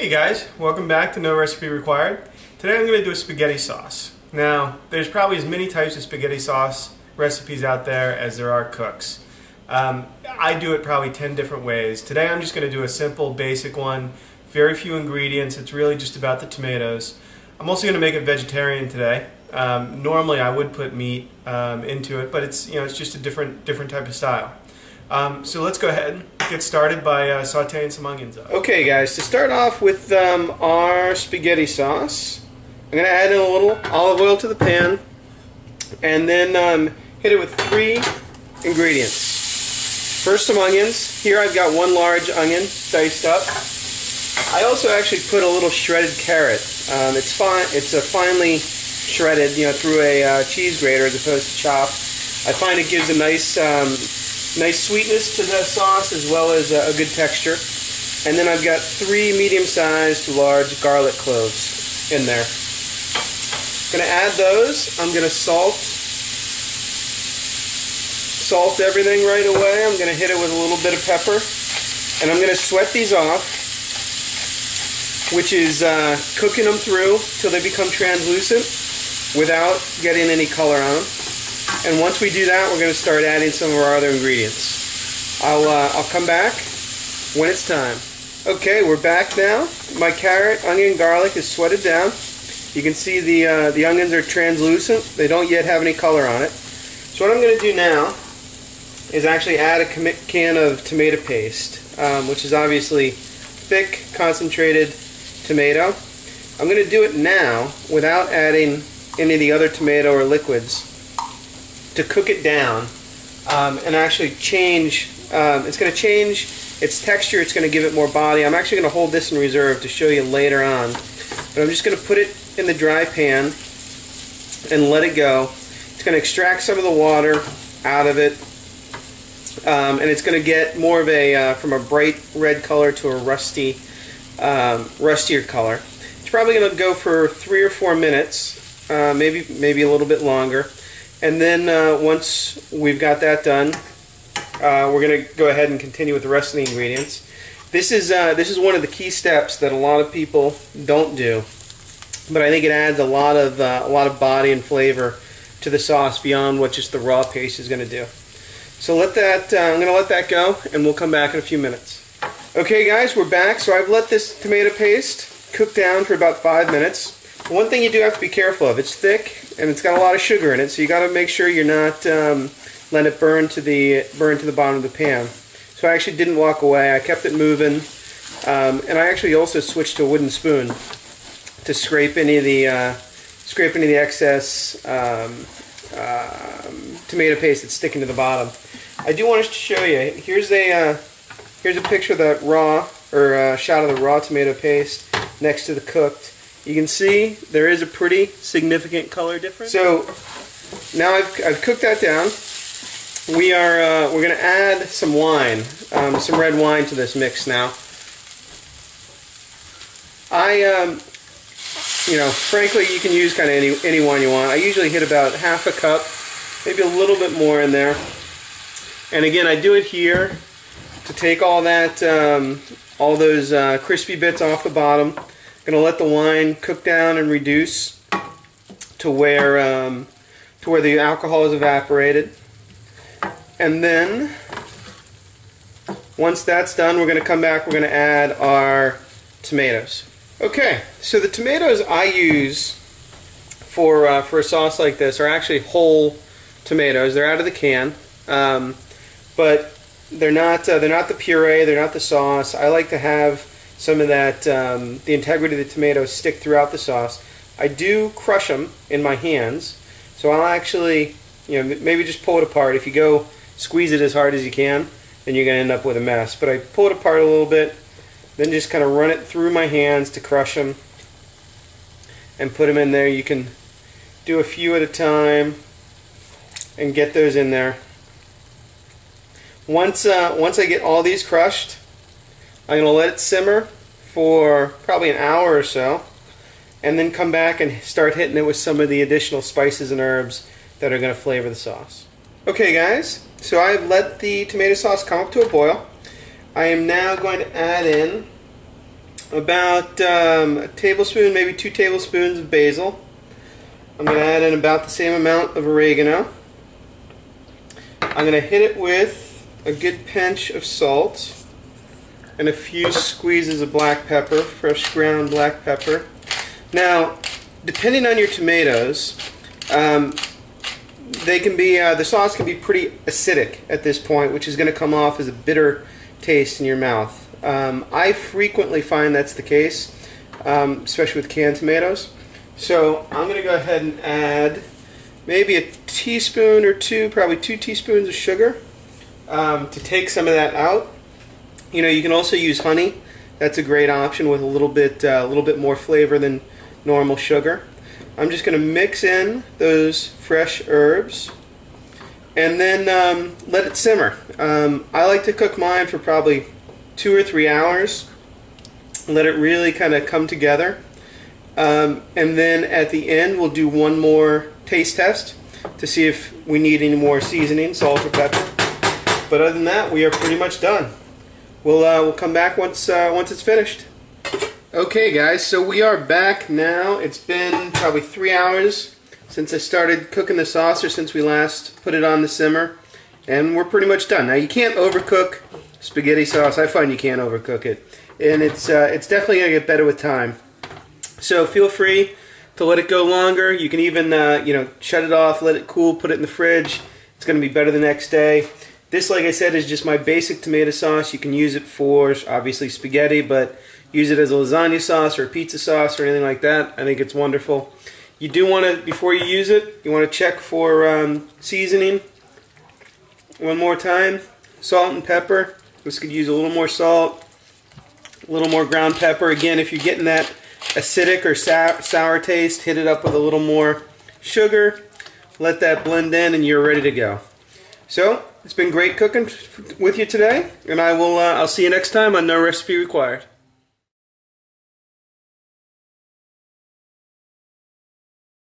Hey guys, welcome back to No Recipe Required. Today I'm going to do a spaghetti sauce. Now, there's probably as many types of spaghetti sauce recipes out there as there are cooks. I do it probably 10 different ways. Today I'm just going to do a simple, basic one, very few ingredients. It's really just about the tomatoes. I'm also going to make it vegetarian today. Normally I would put meat into it, but it's just a different type of style. So let's go ahead and get started by sauteing some onions up. Okay guys, to start off with our spaghetti sauce, I'm going to add in a little olive oil to the pan and then hit it with 3 ingredients. First, some onions. Here I've got 1 large onion diced up. I also actually put a little shredded carrot. It's finely shredded, through a cheese grater as opposed to chopped. I find it gives a nice sweetness to the sauce as well as a good texture. And then I've got 3 medium-sized to large garlic cloves in there. I'm going to add those. I'm going to salt everything right away. I'm going to hit it with a little bit of pepper. And I'm going to sweat these off, which is cooking them through till they become translucent without getting any color on them. And once we do that, we're going to start adding some of our other ingredients. I'll come back when it's time. Okay, we're back now. My carrot, onion, garlic is sweated down. You can see the onions are translucent. They don't yet have any color on it. So what I'm going to do now is actually add a can of tomato paste, which is obviously thick, concentrated tomato. I'm going to do it now without adding any of the other tomato or liquids to cook it down and actually change. It's going to change its texture. It's going to give it more body. I'm actually going to hold this in reserve to show you later on. But I'm just going to put it in the dry pan and let it go. It's going to extract some of the water out of it, and it's going to get more of a from a bright red color to a rustier color. It's probably going to go for 3 or 4 minutes, maybe a little bit longer. And then once we've got that done, we're going to go ahead and continue with the rest of the ingredients. This is one of the key steps that a lot of people don't do, but I think it adds a lot of body and flavor to the sauce beyond what just the raw paste is going to do. So I'm going to let that go, and we'll come back in a few minutes. Okay, guys, we're back. So I've let this tomato paste cook down for about 5 minutes. One thing you do have to be careful of, it's thick and it's got a lot of sugar in it, so you got to make sure you're not letting it burn to the bottom of the pan. So I actually didn't walk away. I kept it moving, and I actually also switched to a wooden spoon to scrape any of the excess tomato paste that's sticking to the bottom. I do want to show you. Here's a picture of that raw shot of the raw tomato paste next to the cooked. You can see there is a pretty significant color difference. So now I've cooked that down. We're going to add some wine, some red wine to this mix now. Frankly, you can use kind of any wine you want. I usually hit about half a cup, maybe a little bit more in there. And again, I do it here to take all that, all those crispy bits off the bottom. I'm going to let the wine cook down and reduce to where the alcohol is evaporated. And then once that's done, we're going to come back, we're going to add our tomatoes. Okay, so the tomatoes I use for a sauce like this are actually whole tomatoes. They're out of the can, but they're not the puree, they're not the sauce. I like to have some of that, the integrity of the tomatoes stick throughout the sauce. I do crush them in my hands, so I'll actually, maybe just pull it apart. If you go squeeze it as hard as you can, then you're going to end up with a mess. But I pull it apart a little bit, then just kind of run it through my hands to crush them and put them in there. You can do a few at a time and get those in there. Once I get all these crushed, I'm going to let it simmer for probably an hour or so, and then come back and start hitting it with some of the additional spices and herbs that are going to flavor the sauce. Okay guys, so I've let the tomato sauce come up to a boil. I am now going to add in about a tablespoon, maybe 2 tablespoons of basil. I'm going to add in about the same amount of oregano. I'm going to hit it with a good pinch of salt and a few squeezes of black pepper, fresh ground black pepper. Now, depending on your tomatoes, the sauce can be pretty acidic at this point, which is going to come off as a bitter taste in your mouth. I frequently find that's the case, especially with canned tomatoes. So I'm going to go ahead and add maybe a teaspoon or two, probably 2 teaspoons of sugar to take some of that out. You know, you can also use honey. That's a great option with a little bit more flavor than normal sugar. I'm just going to mix in those fresh herbs and then let it simmer. I like to cook mine for probably 2 or 3 hours. Let it really kind of come together. And then at the end we'll do one more taste test to see if we need any more seasoning, salt or pepper. But other than that, we are pretty much done. We'll come back once it's finished. Okay guys, so we are back now. It's been probably 3 hours since I started cooking the sauce, or since we last put it on the simmer, and we're pretty much done. Now you can't overcook spaghetti sauce. I find you can't overcook it, and it's definitely going to get better with time. So feel free to let it go longer. You can even shut it off, let it cool, put it in the fridge. It's going to be better the next day. This, like I said, is just my basic tomato sauce. You can use it for, obviously, spaghetti, but use it as a lasagna sauce or a pizza sauce or anything like that. I think it's wonderful. You do want to, before you use it, you want to check for seasoning. One more time. Salt and pepper. This could use a little more salt, a little more ground pepper. Again, if you're getting that acidic or sour taste, hit it up with a little more sugar. Let that blend in and you're ready to go. So, it's been great cooking with you today, and I'll see you next time on No Recipe Required.